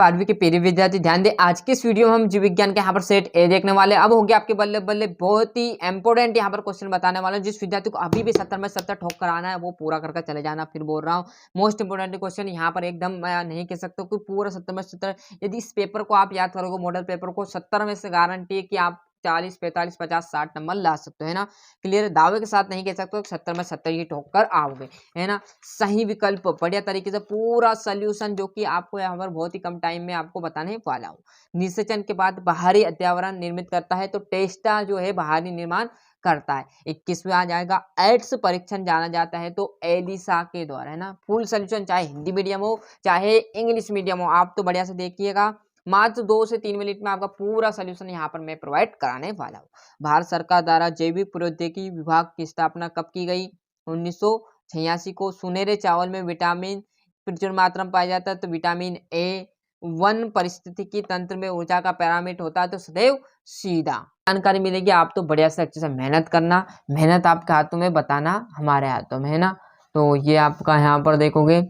12वीं के प्रिय विद्यार्थी ध्यान दें, आज के इस वीडियो में हम जीव विज्ञान के यहाँ पर सेट ए देखने वाले। अब हो गया आपके बल्ले बल्ले बहुत ही इंपॉर्टेंट यहाँ पर क्वेश्चन बताने वाला हूँ। जिस विद्यार्थी को अभी भी 70 में 70 ठोक कर आना है वो पूरा करके चले जाना। फिर बोल रहा हूँ मोस्ट इंपोर्टेंट क्वेश्चन यहाँ पर एकदम मैं नहीं कह सकता कि पूरा 70 में 70। यदि इस पेपर को आप याद करोगे, मॉडल पेपर को, 70 में से गारंटी है कि आप 40, 45, 50, 60 नंबर ला सकते हो, है ना। क्लियर, दावे के साथ नहीं कह सकते 70 में 70 ही ठोक कर आओगे, है ना। सही विकल्प बढ़िया तरीके से पूरा सोल्यूशन जो कि आपको यहाँ पर बहुत ही कम टाइम में आपको बताने वाला हूँ। निषेचन के बाद बाहरी अत्यावरण निर्मित करता है, तो टेस्टा जो है बाहरी निर्माण करता है। 21 में आ जाएगा एड्स परीक्षण जाना जाता है तो एलिसा के द्वारा, है ना। फुल सोल्यूशन चाहे हिंदी मीडियम हो चाहे इंग्लिश मीडियम हो, आप तो बढ़िया से देखिएगा। मात्र 2 से 3 मिनट में आपका पूरा सोल्यूशन यहाँ पर मैं प्रोवाइड कराने वाला हूँ। भारत सरकार द्वारा जैविक प्रौद्योगिकी विभाग की स्थापना कब की गई? 1986 को। सुनहरे चावल में विटामिन प्रचुर मात्रा में पाया जाता है, तो विटामिन ए। वन परिस्थितिकी तंत्र में ऊर्जा का पैरामीटर होता है, तो सदैव सीधा। जानकारी मिलेगी, आप तो बढ़िया से अच्छे से मेहनत करना। मेहनत आपके हाथों में, बताना हमारे हाथों में, है ना। तो ये आपका यहाँ पर देखोगे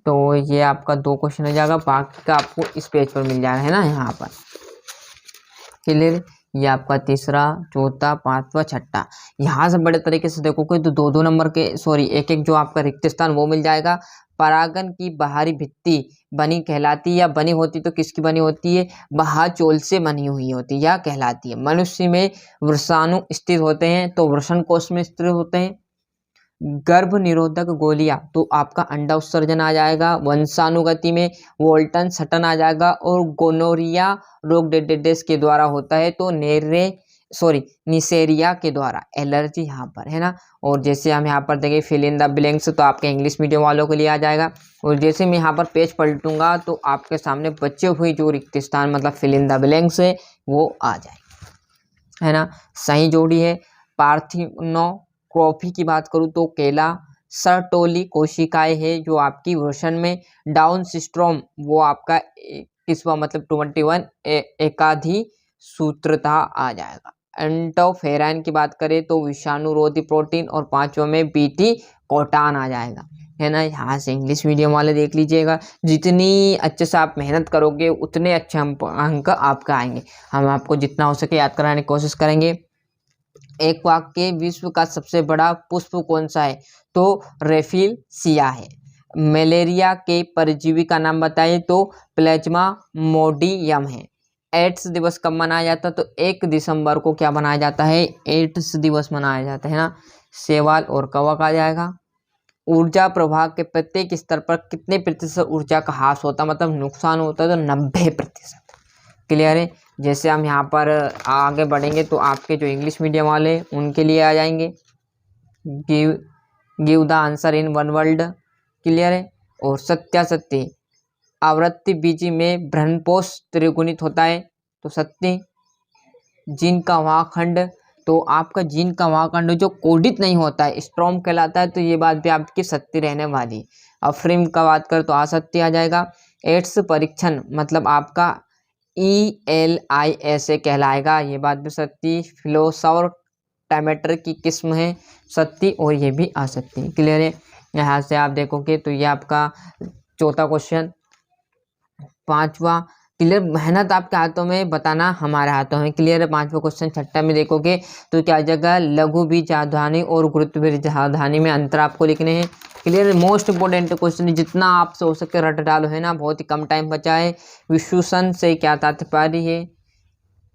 तो ये आपका 2 क्वेश्चन हो जाएगा, बाकी का आपको इस पेज पर मिल जाएगा, है ना। यहाँ पर क्लियर, ये आपका तीसरा, चौथा, पांचवा, छठा। यहाँ से बड़े तरीके से देखोगे तो 2-2 नंबर के, सॉरी, एक जो आपका रिक्त स्थान वो मिल जाएगा। परागन की बाहरी भित्ति बनी कहलाती है या बनी होती तो किसकी बनी होती है? बाह्यचोल से बनी हुई होती है या कहलाती है। मनुष्य में वृषणाणु स्थित होते हैं तो वृषण कोश में स्थित होते हैं। गर्भ निरोधक गोलियां तो आपका अंडा उत्सर्जन आ जाएगा। वंशानुगति में वोल्टन सटन आ जाएगा। और गोनोरिया रोग डेडेस के द्वारा होता है तो निसेरिया के द्वारा। एलर्जी यहाँ पर, है ना। और जैसे हम यहाँ पर देखें फिल इन द ब्लैंक्स, तो आपके इंग्लिश मीडियम वालों के लिए आ जाएगा। और जैसे मैं यहाँ पर पेज पलटूंगा तो आपके सामने बचे हुए जो रिक्त स्थान मतलब फिल इन द ब्लैंक्स है वो आ जाएगा, है ना। सही जोड़ी है। पार्थिनो ट्रॉफी की बात करूँ तो केला। सर्टोली कोशिकाएं है जो आपकी वृषण में। डाउन सिंड्रोम वो आपका किसवा मतलब 21 एकाधी सूत्रता आ जाएगा। एंटोफेराइन की बात करें तो विषाणुरोधी प्रोटीन। और 5वां में बीटी कोटान आ जाएगा, है ना। यहाँ से इंग्लिश मीडियम वाले देख लीजिएगा, जितनी अच्छे से आप मेहनत करोगे उतने अच्छे अंक आपका आएंगे। हम आपको जितना हो सके याद कराने की कोशिश करेंगे। एक वाक्य, विश्व का सबसे बड़ा पुष्प कौन सा है? तो रेफिलसिया है। मलेरिया के परजीवी का नाम बताइए तो प्लाज्मामोडियम है। एड्स दिवस कब मनाया जाता है? तो 1 दिसंबर को क्या मनाया जाता है? एड्स दिवस मनाया जाता है ना। सेवाल और कवक आ जाएगा। ऊर्जा प्रवाह के प्रत्येक स्तर पर कितने प्रतिशत ऊर्जा का ह्रास होता मतलब नुकसान होता है? तो 90%। क्लियर है। जैसे हम यहाँ पर आगे बढ़ेंगे तो आपके जो इंग्लिश मीडियम वाले उनके लिए आ जाएंगे। Give the answer in 1 word. Clear है। और सत्यासत्य, आवृत्ति बीजी में भ्रमपोष त्रिगुणित होता है तो सत्य। जीन का वहाँ खंड, तो आपका जीन का वहाँ खंड जो कोडित नहीं होता है स्ट्रॉम कहलाता है, तो ये बात भी आपकी सत्य रहने वाली। अफ्रीम का बात कर तो असत्य आ जाएगा। एड्स परीक्षण मतलब आपका ELIS कहलाएगा, ये बात भी सत्य। फिलोसोर टमाटर की किस्म है, सत्य। और ये भी असत्य। क्लियर है। यहाँ से आप देखोगे तो ये आपका चौथा क्वेश्चन। 5वां, क्लियर, मेहनत आपके हाथों में, बताना हमारे हाथों में। क्लियर है। 5वां क्वेश्चन। छठा में देखोगे तो क्या जगह लघु बीज सावधानी और गुरुत्व बीज सावधानी में अंतर आपको लिखने हैं। क्लियर, मोस्ट इंपोर्टेंट क्वेश्चन, जितना आपसे हो सके रट डालो, है ना। बहुत ही कम टाइम बचा है। विश्लेषण से क्या तात्पर्य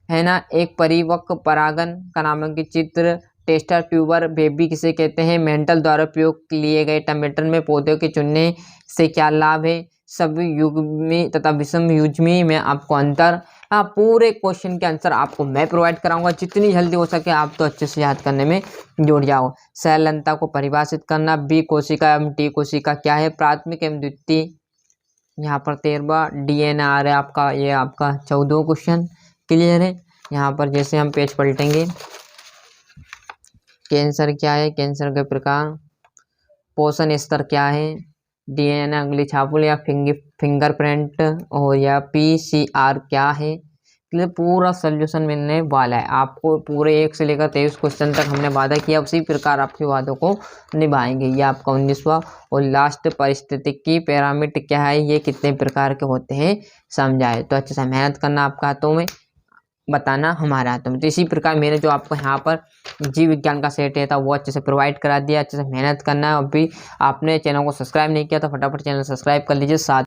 है ना। एक परिपक्व परागन का नामांकित चित्र। टेस्टर ट्यूबर बेबी किसे कहते हैं? मेंटल द्वारा उपयोग लिए गए टमाटर में पौधों के चुनने से क्या लाभ है? सभी युग्मी तथा विषम युग्मी में आपको अंतर। हाँ, पूरे क्वेश्चन के आंसर आपको मैं प्रोवाइड कराऊंगा, जितनी जल्दी हो सके आप तो अच्छे से याद करने में जुड़ जाओ। सेलंता को परिभाषित करना। बी कोशिका एवं टी कोशिका क्या है? प्राथमिक एवं द्वितीय। यहाँ पर 13वां DNR है आपका, ये आपका 14वां क्वेश्चन। क्लियर है। यहाँ पर जैसे हम पेज पलटेंगे, कैंसर क्या है? कैंसर के प्रकार। पोषण स्तर क्या है? DNA अंगुली छाप या फिंगरप्रिंट। और या PCR क्या है? लिए पूरा सोल्यूशन मिलने वाला है आपको। पूरे 1 से लेकर 23 क्वेश्चन तक हमने वादा किया, उसी प्रकार आपके वादों को निभाएंगे। ये आपका 19वां और लास्ट पारिस्थितिकी पिरामिड क्या है, ये कितने प्रकार के होते हैं समझाए। तो अच्छे से मेहनत करना, आपका हाथों में बताना हमारे हाथों में। तो इसी प्रकार मैंने जो आपको यहाँ पर जीव विज्ञान का सेट है था वो अच्छे से प्रोवाइड करा दिया। अच्छे से मेहनत करना है। अभी आपने चैनल को सब्सक्राइब नहीं किया तो फटाफट चैनल सब्सक्राइब कर लीजिए। साथ